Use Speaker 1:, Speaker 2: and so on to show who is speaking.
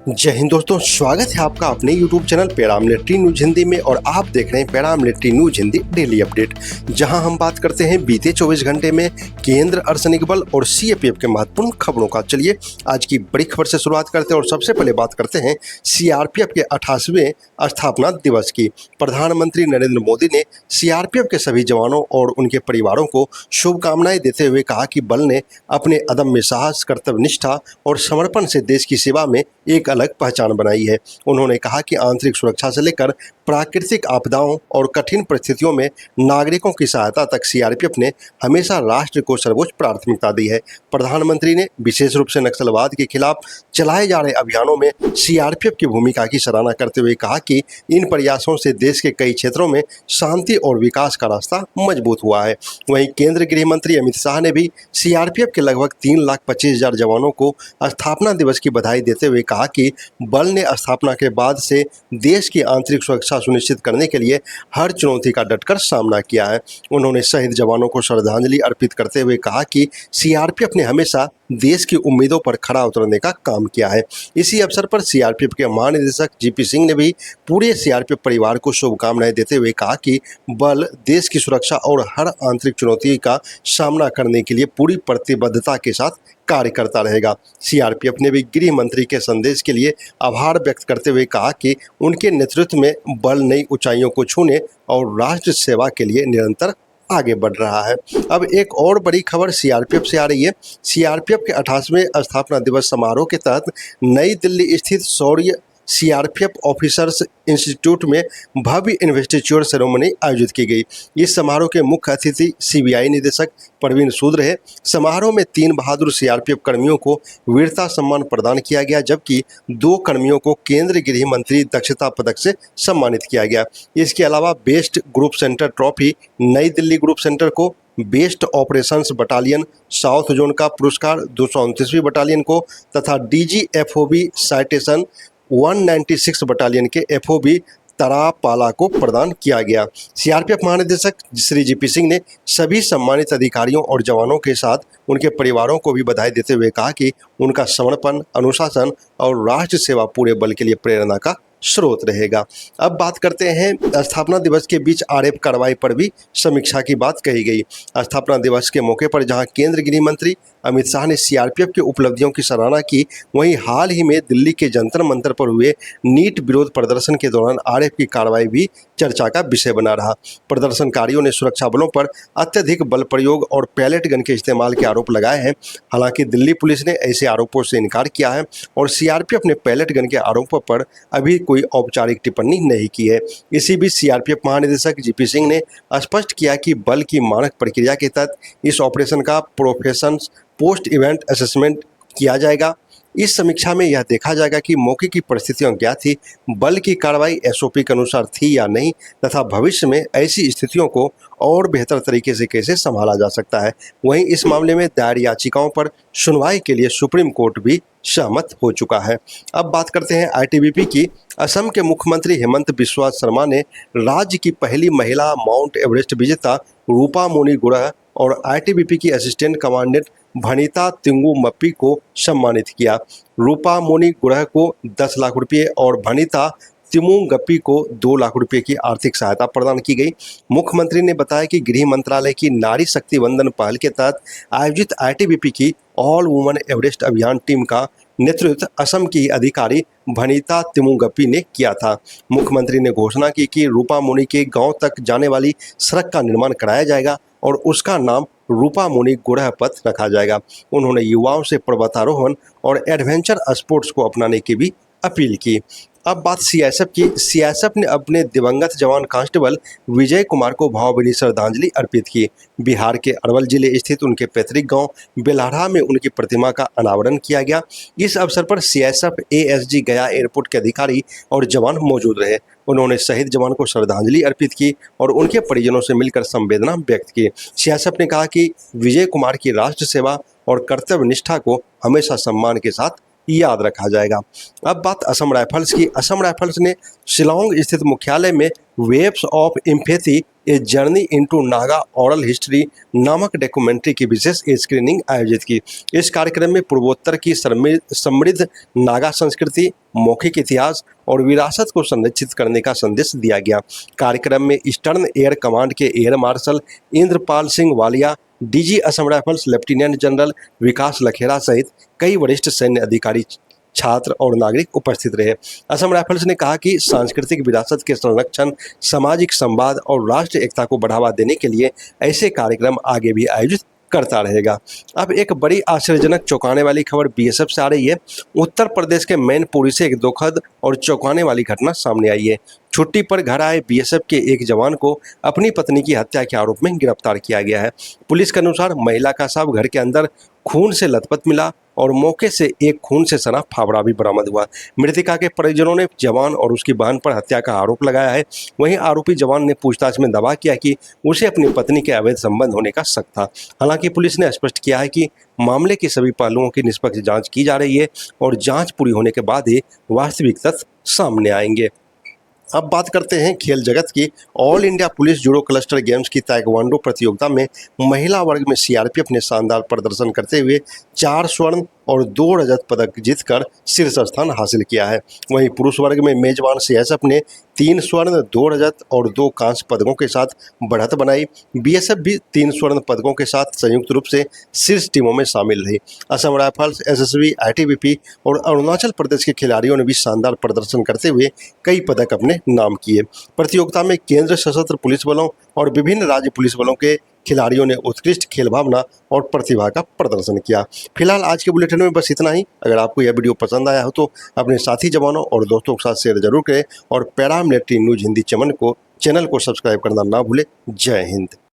Speaker 1: जय हिंद दोस्तों, स्वागत है आपका अपने YouTube channel paramilitary news Hindi में। और आप देख रहे हैं paramilitary news Hindi daily update, जहां हम बात करते हैं बीते 24 घंटे में केंद्र अर्धसैनिक बल और CAPF के महत्वपूर्ण खबरों का। चलिए आज की बड़ी खबर से शुरुआत करते हैं और सबसे पहले बात करते हैं CRPF के 88वें स्थापना दिवस की। प्रधानमंत्री नरेंद्र मोदी ने CRPF के सभी जवानों और उनके परिवारों को शुभकामनाएं देते हुए कहा कि बल ने अपने अदम्य साहस, कर्तव्य निष्ठा और समर्पण से देश की सेवा में एक अलग पहचान बनाई है। उन्होंने कहा कि आंतरिक सुरक्षा से लेकर प्राकृतिक आपदाओं और कठिन परिस्थितियों में नागरिकों की सहायता तक CRPF ने हमेशा राष्ट्र को सर्वोच्च प्राथमिकता दी है। प्रधानमंत्री ने विशेष रूप से नक्सलवाद के खिलाफ चलाए जा रहे अभियानों में CRPF की भूमिका की सराहना करते हुए कहा कि इन प्रयासों से देश के कई क्षेत्रों में शांति और विकास का रास्ता मजबूत हुआ है। वहीं केंद्रीय गृह मंत्री अमित शाह ने भी CRPF के लगभग 3,25,000 जवानों को स्थापना दिवस की बधाई देते हुए कहा कि बल ने स्थापना के बाद से देश की आंतरिक सुरक्षा सुनिश्चित करने के लिए हर चुनौती का डटकर सामना किया है। उन्होंने शहीद जवानों को श्रद्धांजलि अर्पित करते हुए कहा कि CRPF ने हमेशा देश की उम्मीदों पर खरा उतरने का काम किया है। इसी अवसर पर CRPF के महानिदेशक GP सिंह ने भी पूरे CRPF परिवार को शुभकामनाएं देते हुए कहा कि बल देश की सुरक्षा और हर आंतरिक चुनौती का सामना करने के लिए पूरी प्रतिबद्धता के साथ कार्य करता रहेगा। CRPF ने भी गृह मंत्री के संदेश के लिए आभार व्यक्त करते हुए कहा कि उनके नेतृत्व में बल नई ऊंचाइयों को छूने और राष्ट्र सेवा के लिए निरंतर आगे बढ़ रहा है। अब एक और बड़ी खबर CRPF से आ रही है। CRPF के 88वें स्थापना दिवस समारोह के तहत नई दिल्ली स्थित शौर्य CRPF ऑफिसर्स इंस्टीट्यूट में भव्य इन्वेस्टिच्योर सेरेमनी आयोजित की गई। इस समारोह के मुख्य अतिथि CBI निदेशक परवीन सूद रहे। समारोह में 3 बहादुर CRPF कर्मियों को वीरता सम्मान प्रदान किया गया, जबकि 2 कर्मियों को केंद्रीय गृह मंत्री दक्षता पदक से सम्मानित किया गया। इसके अलावा बेस्ट ग्रुप सेंटर ट्रॉफी नई दिल्ली ग्रुप सेंटर को, best operations battalion south zone का पुरस्कार 229वीं बटालियन को तथा DG FOB साइटेशन 196 बटालियन के FOB तरापाला को प्रदान किया गया। CRPF महानिदेशक श्री GP सिंह ने सभी सम्मानित अधिकारियों और जवानों के साथ उनके परिवारों को भी बधाई देते हुए कहा कि उनका समर्पण, अनुशासन और राष्ट्र सेवा पूरे बल के लिए प्रेरणा का स्रोत रहेगा। अब बात करते हैं स्थापना दिवस के बीच RF कार्रवाई पर भी समीक्षा की बात कही गई। स्थापना दिवस के मौके पर जहां केंद्रीय गृह मंत्री अमित शाह ने CRPF की उपलब्धियों की सराहना की, वहीं हाल ही में दिल्ली के जंतर मंतर पर हुए नीट विरोध प्रदर्शन के दौरान RF की कार्रवाई भी चर्चा का विषय बना रहा। प्रदर्शनकारियों ने सुरक्षा बलों पर अत्यधिक बल प्रयोग और पैलेट गन के इस्तेमाल के आरोप लगाए हैं। हालांकि दिल्ली पुलिस ने ऐसे आरोपों से इनकार किया है और CRPF ने पैलेट गन के आरोपों पर अभी कोई औपचारिक टिप्पणी नहीं की है। इसी बीच CRPF महानिदेशक GP सिंह ने स्पष्ट किया कि बल की मानक प्रक्रिया के तहत इस ऑपरेशन का प्रोफेशन पोस्ट इवेंट असेसमेंट किया जाएगा। इस समीक्षा में यह देखा जाएगा कि मौके की परिस्थितियां क्या थी, बल की कार्रवाई SOP के अनुसार थी या नहीं तथा भविष्य में ऐसी स्थितियों को और बेहतर तरीके से कैसे संभाला जा सकता है। वहीं इस मामले में दायर याचिकाओं पर सुनवाई के लिए सुप्रीम कोर्ट भी सहमत हो चुका है। अब बात करते हैं ITBP की। असम के मुख्यमंत्री हेमंत बिस्वा शर्मा ने राज्य की पहली महिला माउंट एवरेस्ट विजेता रूपा मोनी गुरह और ITBP की असिस्टेंट कमांडेंट भनिता तिंगू मप्पी को सम्मानित किया। रूपा मोनी गुरह को 10 लाख रुपये और भनिता तिमुंग गप्पी को 2 लाख रुपये की आर्थिक सहायता प्रदान की गई। मुख्यमंत्री ने बताया कि गृह मंत्रालय की नारी शक्ति वंदन पहल के तहत आयोजित ITBP की ऑल वुमन एवरेस्ट अभियान टीम का नेतृत्व असम की अधिकारी भनिता तिमुंगप्पी ने किया था। मुख्यमंत्री ने घोषणा की कि रूपा मोनी के गांव तक जाने वाली सड़क का निर्माण कराया जाएगा और उसका नाम रूपा मोनी गुरह पथ रखा जाएगा। उन्होंने युवाओं से पर्वतारोहण और एडवेंचर स्पोर्ट्स को अपनाने की भी अपील की। अब बात CSF की। CSF ने अपने दिवंगत जवान कांस्टेबल विजय कुमार को भावभीनी श्रद्धांजलि अर्पित की। बिहार के अरवल जिले स्थित उनके पैतृक गांव बेलहरा में उनकी प्रतिमा का अनावरण किया गया। इस अवसर पर CSF ASG गया एयरपोर्ट के अधिकारी और जवान मौजूद रहे। उन्होंने शहीद जवान को श्रद्धांजलि अर्पित की और उनके परिजनों से मिलकर संवेदना व्यक्त की। CSF ने कहा कि विजय कुमार की राष्ट्र सेवा और कर्तव्य निष्ठा को हमेशा सम्मान के साथ याद रखा जाएगा। अब बात असम राइफल्स की। असम राइफल्स ने शिलोंग स्थित मुख्यालय में waves of empathy a journey into Naga oral history नामक डॉक्यूमेंट्री की विशेष स्क्रीनिंग आयोजित की। इस कार्यक्रम में पूर्वोत्तर की समृद्ध नागा संस्कृति, मौखिक इतिहास और विरासत को संरक्षित करने का संदेश दिया गया। कार्यक्रम में ईस्टर्न एयर कमांड के air marshal Indrapal Singh Walia, DG Assam rifles lieutenant general Vikas Lakhera सहित कई वरिष्ठ सैन्य अधिकारी, छात्र और नागरिक उपस्थित रहे। असम राइफल्स ने कहा कि सांस्कृतिक विरासत के संरक्षण, सामाजिक संवाद और राष्ट्रीय एकता को बढ़ावा देने के लिए ऐसे कार्यक्रम आगे भी आयोजित करता रहेगा। अब एक बड़ी आश्चर्यजनक चौंकाने वाली खबर बीएसएफ से आ रही है। उत्तर प्रदेश के मैनपुरी से एक दुखद और चौंकाने वाली घटना सामने आई है। छुट्टी पर घर आए बीएसएफ के एक जवान को अपनी पत्नी की हत्या के आरोप में गिरफ्तार किया गया है। पुलिस के अनुसार महिला का शव घर के अंदर खून से लथपथ मिला और मौके से एक खून से सना फावड़ा भी बरामद हुआ। मृतका के परिजनों ने जवान और उसकी बहन पर हत्या का आरोप लगाया है। वहीं आरोपी जवान ने पूछताछ में दावा किया कि उसे अपनी पत्नी के अवैध संबंध होने का शक था। हालांकि पुलिस ने स्पष्ट किया है कि मामले के सभी पहलुओं की निष्पक्ष जांच की जा रही है और जांच पूरी होने के बाद ही वास्तविक तथ्य सामने आएंगे। अब बात करते हैं खेल जगत की। All India police judo cluster games की ताइक्वांडो प्रतियोगिता में महिला वर्ग में सीआरपीएफ ने शानदार प्रदर्शन करते हुए 4 स्वर्ण और 2 रजत पदक जीतकर शीर्ष स्थान हासिल किया है। वहीं पुरुष वर्ग में मेजबान सीएसएफ ने 3 स्वर्ण, 2 रजत और 2 कांस्य पदकों के साथ बढ़त बनाई। बीएसएफ भी 3 स्वर्ण पदकों के साथ संयुक्त रूप से शीर्ष टीमों में शामिल रही। असम राइफल्स, एसएसबी, आईटीबीपी और अरुणाचल प्रदेश के खिलाड़ियों ने भी शानदार प्रदर्शन करते हुए कई पदक अपने नाम किए। प्रतियोगिता में केंद्रीय सशस्त्र पुलिस बलों और विभिन्न राज्य पुलिस बलों के खिलाड़ियों ने उत्कृष्ट खेल भावना और प्रतिभा का प्रदर्शन किया। फिलहाल आज के बुलेटिन में बस इतना ही। अगर आपको यह वीडियो पसंद आया हो तो अपने साथी जवानों और दोस्तों के साथ शेयर जरूर करें और para military news Hindi channel को सब्सक्राइब करना ना भूलें। जय हिंद।